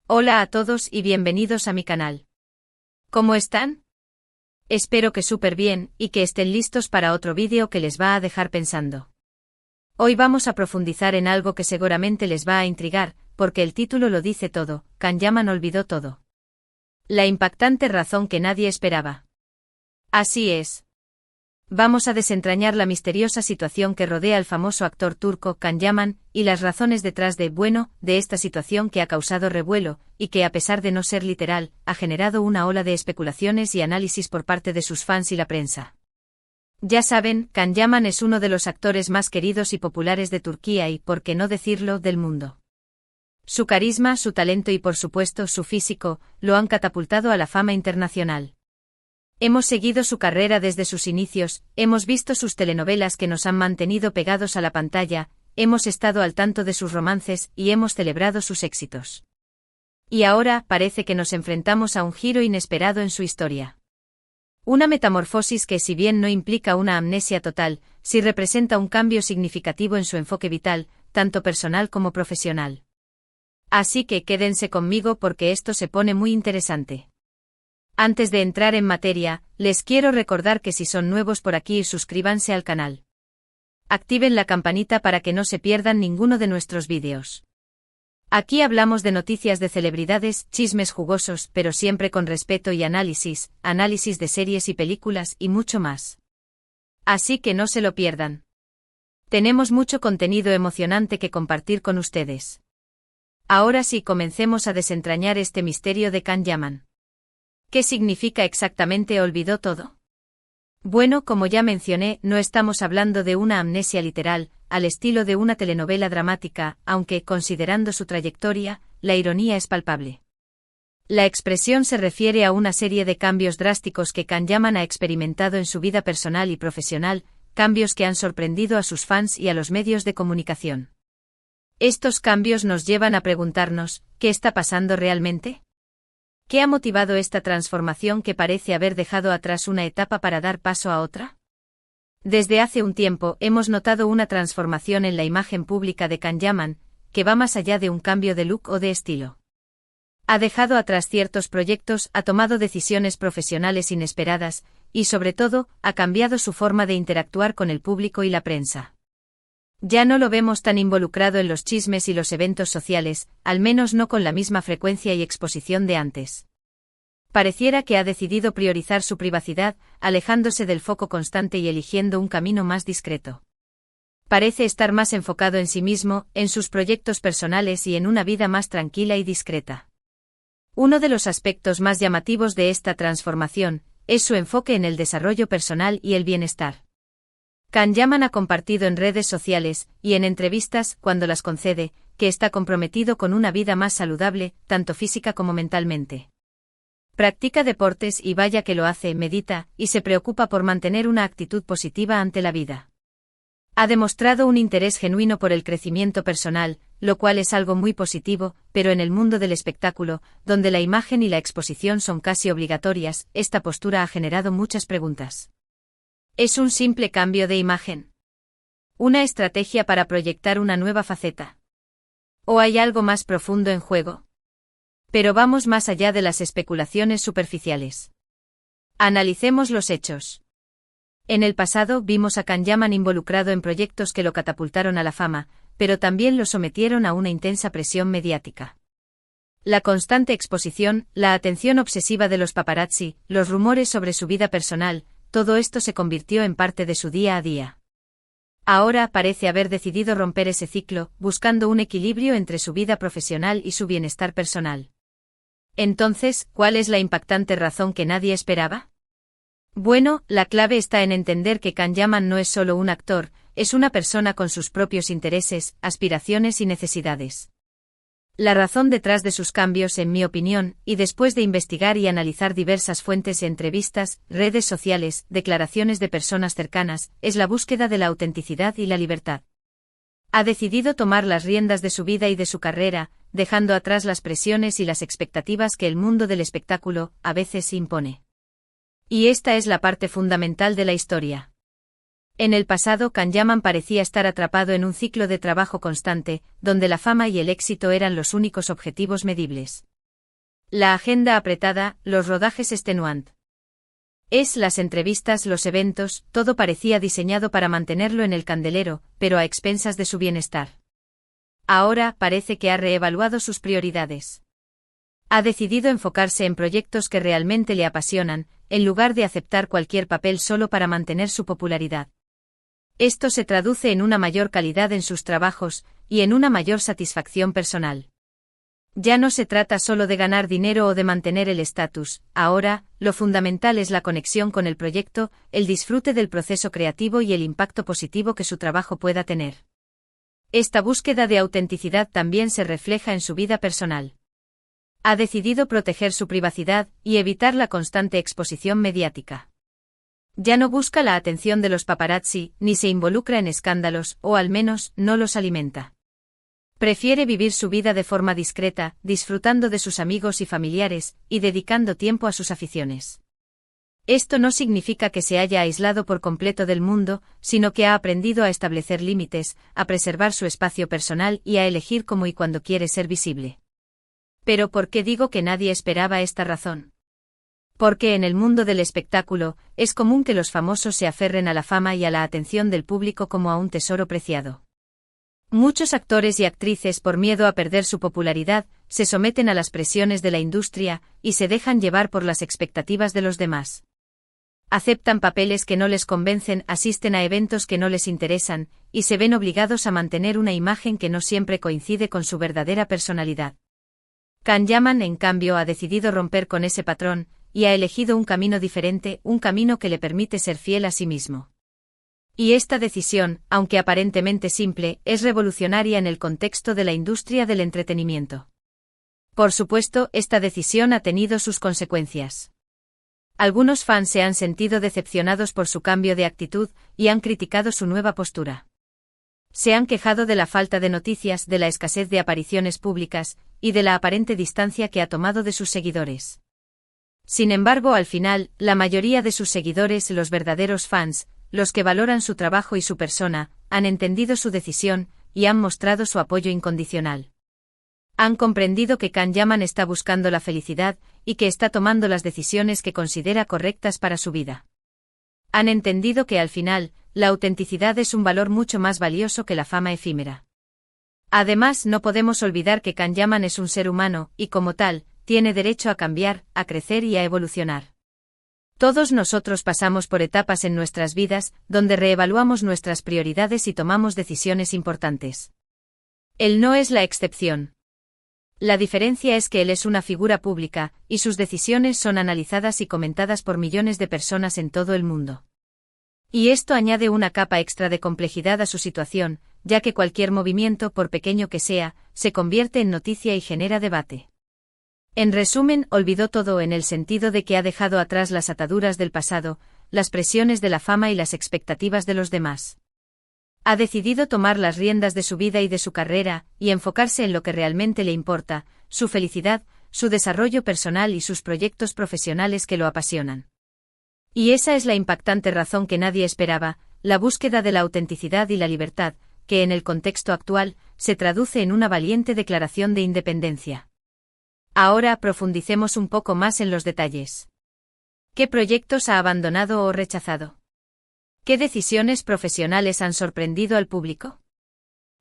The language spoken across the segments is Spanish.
Hola a todos y bienvenidos a mi canal. ¿Cómo están? Espero que súper bien y que estén listos para otro vídeo que les va a dejar pensando. Hoy vamos a profundizar en algo que seguramente les va a intrigar, porque el título lo dice todo: Kanyaman olvidó todo. La impactante razón que nadie esperaba. Así es. Vamos a desentrañar la misteriosa situación que rodea al famoso actor turco Kanyaman, y las razones detrás de esta situación que ha causado revuelo, y que a pesar de no ser literal, ha generado una ola de especulaciones y análisis por parte de sus fans y la prensa. Ya saben, Kanyaman es uno de los actores más queridos y populares de Turquía y, por qué no decirlo, del mundo. Su carisma, su talento y por supuesto su físico, lo han catapultado a la fama internacional. Hemos seguido su carrera desde sus inicios, hemos visto sus telenovelas que nos han mantenido pegados a la pantalla, hemos estado al tanto de sus romances y hemos celebrado sus éxitos. Y ahora parece que nos enfrentamos a un giro inesperado en su historia. Una metamorfosis que, si bien no implica una amnesia total, sí representa un cambio significativo en su enfoque vital, tanto personal como profesional. Así que quédense conmigo porque esto se pone muy interesante. Antes de entrar en materia, les quiero recordar que si son nuevos por aquí, suscríbanse al canal. Activen la campanita para que no se pierdan ninguno de nuestros vídeos. Aquí hablamos de noticias de celebridades, chismes jugosos, pero siempre con respeto y análisis de series y películas y mucho más. Así que no se lo pierdan. Tenemos mucho contenido emocionante que compartir con ustedes. Ahora sí, comencemos a desentrañar este misterio de Kanyaman. ¿Qué significa exactamente olvidó todo? Bueno, como ya mencioné, no estamos hablando de una amnesia literal, al estilo de una telenovela dramática, aunque, considerando su trayectoria, la ironía es palpable. La expresión se refiere a una serie de cambios drásticos que Kanyaman ha experimentado en su vida personal y profesional, cambios que han sorprendido a sus fans y a los medios de comunicación. Estos cambios nos llevan a preguntarnos, ¿qué está pasando realmente? ¿Qué ha motivado esta transformación que parece haber dejado atrás una etapa para dar paso a otra? Desde hace un tiempo hemos notado una transformación en la imagen pública de Kanyaman, que va más allá de un cambio de look o de estilo. Ha dejado atrás ciertos proyectos, ha tomado decisiones profesionales inesperadas, y sobre todo, ha cambiado su forma de interactuar con el público y la prensa. Ya no lo vemos tan involucrado en los chismes y los eventos sociales, al menos no con la misma frecuencia y exposición de antes. Pareciera que ha decidido priorizar su privacidad, alejándose del foco constante y eligiendo un camino más discreto. Parece estar más enfocado en sí mismo, en sus proyectos personales y en una vida más tranquila y discreta. Uno de los aspectos más llamativos de esta transformación es su enfoque en el desarrollo personal y el bienestar. Kanyaman ha compartido en redes sociales, y en entrevistas, cuando las concede, que está comprometido con una vida más saludable, tanto física como mentalmente. Practica deportes y vaya que lo hace, medita, y se preocupa por mantener una actitud positiva ante la vida. Ha demostrado un interés genuino por el crecimiento personal, lo cual es algo muy positivo, pero en el mundo del espectáculo, donde la imagen y la exposición son casi obligatorias, esta postura ha generado muchas preguntas. ¿Es un simple cambio de imagen? ¿Una estrategia para proyectar una nueva faceta? ¿O hay algo más profundo en juego? Pero vamos más allá de las especulaciones superficiales. Analicemos los hechos. En el pasado vimos a Kanyaman involucrado en proyectos que lo catapultaron a la fama, pero también lo sometieron a una intensa presión mediática. La constante exposición, la atención obsesiva de los paparazzi, los rumores sobre su vida personal, todo esto se convirtió en parte de su día a día. Ahora parece haber decidido romper ese ciclo, buscando un equilibrio entre su vida profesional y su bienestar personal. Entonces, ¿cuál es la impactante razón que nadie esperaba? Bueno, la clave está en entender que Kanyaman no es solo un actor, es una persona con sus propios intereses, aspiraciones y necesidades. La razón detrás de sus cambios, en mi opinión, y después de investigar y analizar diversas fuentes, entrevistas, redes sociales, declaraciones de personas cercanas, es la búsqueda de la autenticidad y la libertad. Ha decidido tomar las riendas de su vida y de su carrera, dejando atrás las presiones y las expectativas que el mundo del espectáculo a veces impone. Y esta es la parte fundamental de la historia. En el pasado, Kanyaman parecía estar atrapado en un ciclo de trabajo constante, donde la fama y el éxito eran los únicos objetivos medibles. La agenda apretada, los rodajes extenuantes. Las entrevistas, los eventos, todo parecía diseñado para mantenerlo en el candelero, pero a expensas de su bienestar. Ahora parece que ha reevaluado sus prioridades. Ha decidido enfocarse en proyectos que realmente le apasionan, en lugar de aceptar cualquier papel solo para mantener su popularidad. Esto se traduce en una mayor calidad en sus trabajos, y en una mayor satisfacción personal. Ya no se trata solo de ganar dinero o de mantener el estatus, ahora, lo fundamental es la conexión con el proyecto, el disfrute del proceso creativo y el impacto positivo que su trabajo pueda tener. Esta búsqueda de autenticidad también se refleja en su vida personal. Ha decidido proteger su privacidad y evitar la constante exposición mediática. Ya no busca la atención de los paparazzi, ni se involucra en escándalos, o al menos, no los alimenta. Prefiere vivir su vida de forma discreta, disfrutando de sus amigos y familiares, y dedicando tiempo a sus aficiones. Esto no significa que se haya aislado por completo del mundo, sino que ha aprendido a establecer límites, a preservar su espacio personal y a elegir cómo y cuándo quiere ser visible. Pero ¿por qué digo que nadie esperaba esta razón? Porque en el mundo del espectáculo, es común que los famosos se aferren a la fama y a la atención del público como a un tesoro preciado. Muchos actores y actrices, por miedo a perder su popularidad, se someten a las presiones de la industria, y se dejan llevar por las expectativas de los demás. Aceptan papeles que no les convencen, asisten a eventos que no les interesan, y se ven obligados a mantener una imagen que no siempre coincide con su verdadera personalidad. Can Yaman, en cambio, ha decidido romper con ese patrón, y ha elegido un camino diferente, un camino que le permite ser fiel a sí mismo. Y esta decisión, aunque aparentemente simple, es revolucionaria en el contexto de la industria del entretenimiento. Por supuesto, esta decisión ha tenido sus consecuencias. Algunos fans se han sentido decepcionados por su cambio de actitud, y han criticado su nueva postura. Se han quejado de la falta de noticias, de la escasez de apariciones públicas, y de la aparente distancia que ha tomado de sus seguidores. Sin embargo, al final, la mayoría de sus seguidores, los verdaderos fans, los que valoran su trabajo y su persona, han entendido su decisión, y han mostrado su apoyo incondicional. Han comprendido que Can Yaman está buscando la felicidad, y que está tomando las decisiones que considera correctas para su vida. Han entendido que al final, la autenticidad es un valor mucho más valioso que la fama efímera. Además, no podemos olvidar que Can Yaman es un ser humano, y como tal, tiene derecho a cambiar, a crecer y a evolucionar. Todos nosotros pasamos por etapas en nuestras vidas, donde reevaluamos nuestras prioridades y tomamos decisiones importantes. Él no es la excepción. La diferencia es que él es una figura pública, y sus decisiones son analizadas y comentadas por millones de personas en todo el mundo. Y esto añade una capa extra de complejidad a su situación, ya que cualquier movimiento, por pequeño que sea, se convierte en noticia y genera debate. En resumen, olvidó todo en el sentido de que ha dejado atrás las ataduras del pasado, las presiones de la fama y las expectativas de los demás. Ha decidido tomar las riendas de su vida y de su carrera, y enfocarse en lo que realmente le importa, su felicidad, su desarrollo personal y sus proyectos profesionales que lo apasionan. Y esa es la impactante razón que nadie esperaba, la búsqueda de la autenticidad y la libertad, que en el contexto actual, se traduce en una valiente declaración de independencia. Ahora profundicemos un poco más en los detalles. ¿Qué proyectos ha abandonado o rechazado? ¿Qué decisiones profesionales han sorprendido al público?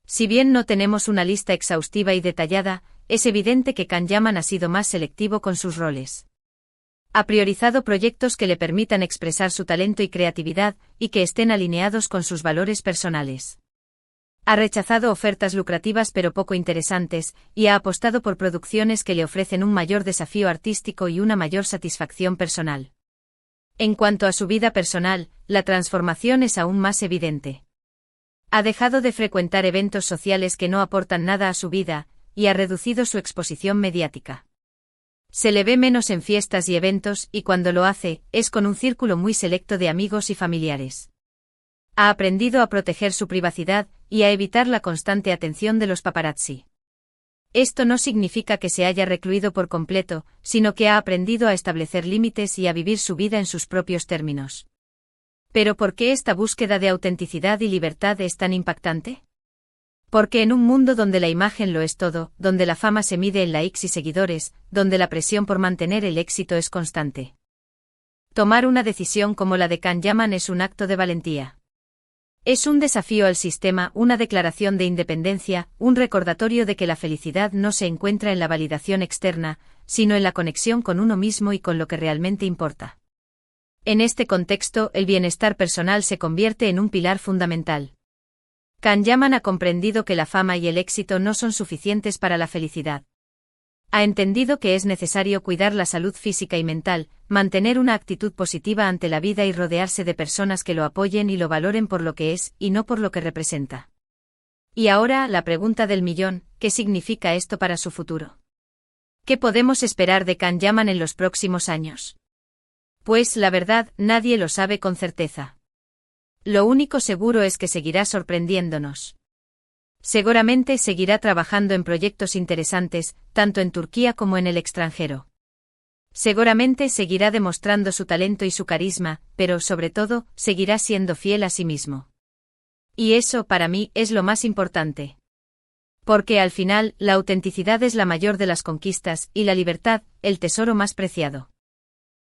Si bien no tenemos una lista exhaustiva y detallada, es evidente que Can Yaman ha sido más selectivo con sus roles. Ha priorizado proyectos que le permitan expresar su talento y creatividad, y que estén alineados con sus valores personales. Ha rechazado ofertas lucrativas pero poco interesantes, y ha apostado por producciones que le ofrecen un mayor desafío artístico y una mayor satisfacción personal. En cuanto a su vida personal, la transformación es aún más evidente. Ha dejado de frecuentar eventos sociales que no aportan nada a su vida, y ha reducido su exposición mediática. Se le ve menos en fiestas y eventos, y cuando lo hace, es con un círculo muy selecto de amigos y familiares. Ha aprendido a proteger su privacidad, y a evitar la constante atención de los paparazzi. Esto no significa que se haya recluido por completo, sino que ha aprendido a establecer límites y a vivir su vida en sus propios términos. ¿Pero por qué esta búsqueda de autenticidad y libertad es tan impactante? Porque en un mundo donde la imagen lo es todo, donde la fama se mide en likes y seguidores, donde la presión por mantener el éxito es constante. Tomar una decisión como la de Can Yaman es un acto de valentía. Es un desafío al sistema, una declaración de independencia, un recordatorio de que la felicidad no se encuentra en la validación externa, sino en la conexión con uno mismo y con lo que realmente importa. En este contexto, el bienestar personal se convierte en un pilar fundamental. Can Yaman ha comprendido que la fama y el éxito no son suficientes para la felicidad. Ha entendido que es necesario cuidar la salud física y mental, mantener una actitud positiva ante la vida y rodearse de personas que lo apoyen y lo valoren por lo que es, y no por lo que representa. Y ahora, la pregunta del millón: ¿qué significa esto para su futuro? ¿Qué podemos esperar de Can Yaman en los próximos años? Pues, la verdad, nadie lo sabe con certeza. Lo único seguro es que seguirá sorprendiéndonos. Seguramente seguirá trabajando en proyectos interesantes, tanto en Turquía como en el extranjero. Seguramente seguirá demostrando su talento y su carisma, pero, sobre todo, seguirá siendo fiel a sí mismo. Y eso, para mí, es lo más importante. Porque al final, la autenticidad es la mayor de las conquistas, y la libertad, el tesoro más preciado.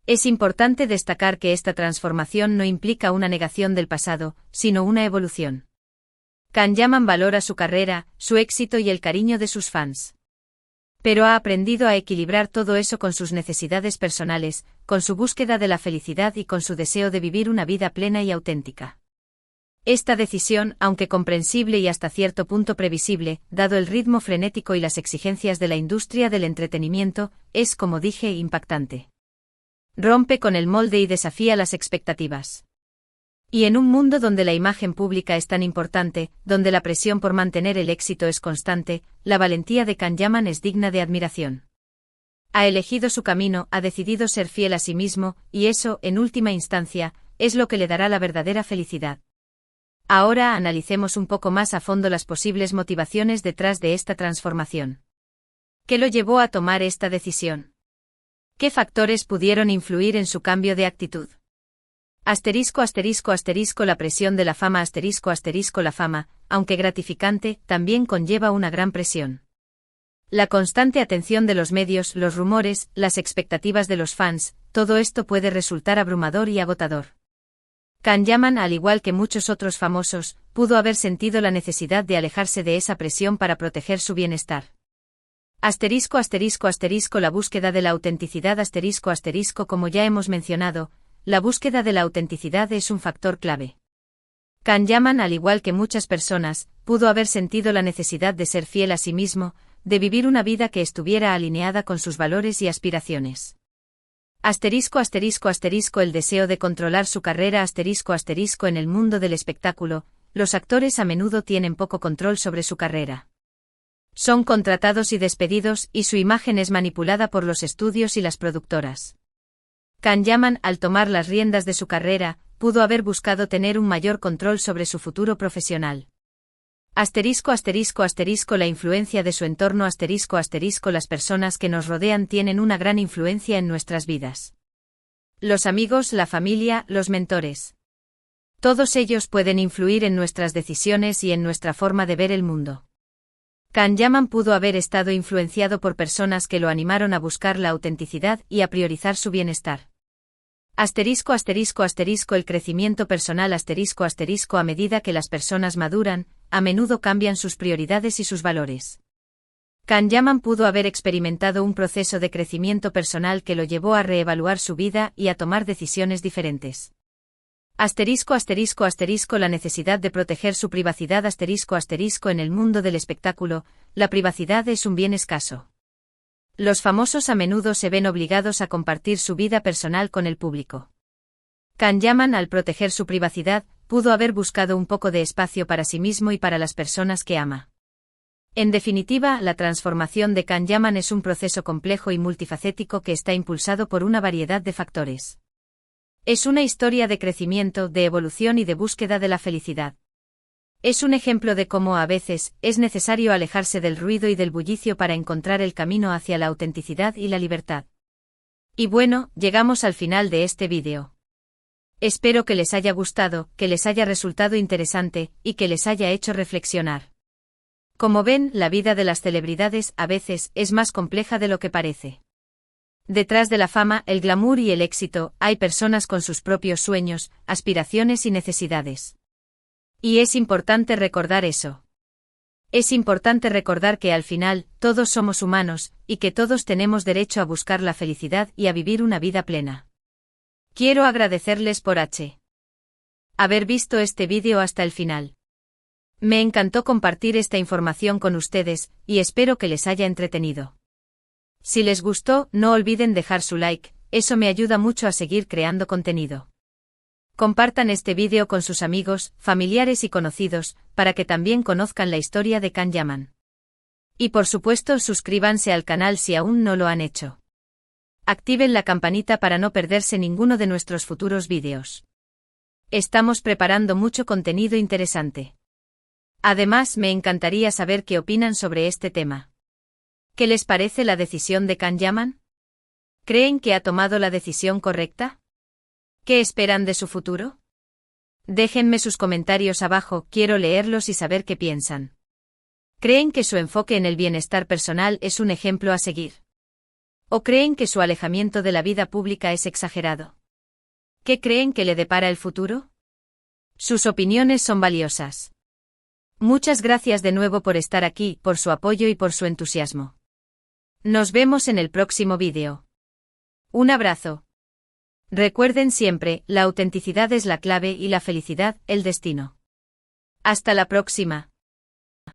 Es importante destacar que esta transformación no implica una negación del pasado, sino una evolución. Can Yaman valora su carrera, su éxito y el cariño de sus fans. Pero ha aprendido a equilibrar todo eso con sus necesidades personales, con su búsqueda de la felicidad y con su deseo de vivir una vida plena y auténtica. Esta decisión, aunque comprensible y hasta cierto punto previsible, dado el ritmo frenético y las exigencias de la industria del entretenimiento, es, como dije, impactante. Rompe con el molde y desafía las expectativas. Y en un mundo donde la imagen pública es tan importante, donde la presión por mantener el éxito es constante, la valentía de Can Yaman es digna de admiración. Ha elegido su camino, ha decidido ser fiel a sí mismo, y eso, en última instancia, es lo que le dará la verdadera felicidad. Ahora analicemos un poco más a fondo las posibles motivaciones detrás de esta transformación. ¿Qué lo llevó a tomar esta decisión? ¿Qué factores pudieron influir en su cambio de actitud? La presión de la fama la fama, aunque gratificante, también conlleva una gran presión. La constante atención de los medios, los rumores, las expectativas de los fans, todo esto puede resultar abrumador y agotador. Can Yaman, al igual que muchos otros famosos, pudo haber sentido la necesidad de alejarse de esa presión para proteger su bienestar. La búsqueda de la autenticidad como ya hemos mencionado, la búsqueda de la autenticidad es un factor clave. Can Yaman, al igual que muchas personas, pudo haber sentido la necesidad de ser fiel a sí mismo, de vivir una vida que estuviera alineada con sus valores y aspiraciones. El deseo de controlar su carrera en el mundo del espectáculo, los actores a menudo tienen poco control sobre su carrera. Son contratados y despedidos, y su imagen es manipulada por los estudios y las productoras. Can Yaman, al tomar las riendas de su carrera, pudo haber buscado tener un mayor control sobre su futuro profesional. La influencia de su entorno las personas que nos rodean tienen una gran influencia en nuestras vidas. Los amigos, la familia, los mentores. Todos ellos pueden influir en nuestras decisiones y en nuestra forma de ver el mundo. Can Yaman pudo haber estado influenciado por personas que lo animaron a buscar la autenticidad y a priorizar su bienestar. El crecimiento personal a medida que las personas maduran, a menudo cambian sus prioridades y sus valores. Can Yaman pudo haber experimentado un proceso de crecimiento personal que lo llevó a reevaluar su vida y a tomar decisiones diferentes. La necesidad de proteger su privacidad en el mundo del espectáculo, la privacidad es un bien escaso. Los famosos a menudo se ven obligados a compartir su vida personal con el público. Can Yaman, al proteger su privacidad, pudo haber buscado un poco de espacio para sí mismo y para las personas que ama. En definitiva, la transformación de Can Yaman es un proceso complejo y multifacético que está impulsado por una variedad de factores. Es una historia de crecimiento, de evolución y de búsqueda de la felicidad. Es un ejemplo de cómo a veces es necesario alejarse del ruido y del bullicio para encontrar el camino hacia la autenticidad y la libertad. Y bueno, llegamos al final de este vídeo. Espero que les haya gustado, que les haya resultado interesante, y que les haya hecho reflexionar. Como ven, la vida de las celebridades a veces es más compleja de lo que parece. Detrás de la fama, el glamour y el éxito, hay personas con sus propios sueños, aspiraciones y necesidades. Y es importante recordar eso. Es importante recordar que al final, todos somos humanos, y que todos tenemos derecho a buscar la felicidad y a vivir una vida plena. Quiero agradecerles por haber visto este vídeo hasta el final. Me encantó compartir esta información con ustedes, y espero que les haya entretenido. Si les gustó, no olviden dejar su like, eso me ayuda mucho a seguir creando contenido. Compartan este vídeo con sus amigos, familiares y conocidos, para que también conozcan la historia de Can Yaman. Y por supuesto, suscríbanse al canal si aún no lo han hecho. Activen la campanita para no perderse ninguno de nuestros futuros vídeos. Estamos preparando mucho contenido interesante. Además, me encantaría saber qué opinan sobre este tema. ¿Qué les parece la decisión de Can Yaman? ¿Creen que ha tomado la decisión correcta? ¿Qué esperan de su futuro? Déjenme sus comentarios abajo, quiero leerlos y saber qué piensan. ¿Creen que su enfoque en el bienestar personal es un ejemplo a seguir? ¿O creen que su alejamiento de la vida pública es exagerado? ¿Qué creen que le depara el futuro? Sus opiniones son valiosas. Muchas gracias de nuevo por estar aquí, por su apoyo y por su entusiasmo. Nos vemos en el próximo vídeo. Un abrazo. Recuerden siempre, la autenticidad es la clave y la felicidad, el destino. Hasta la próxima.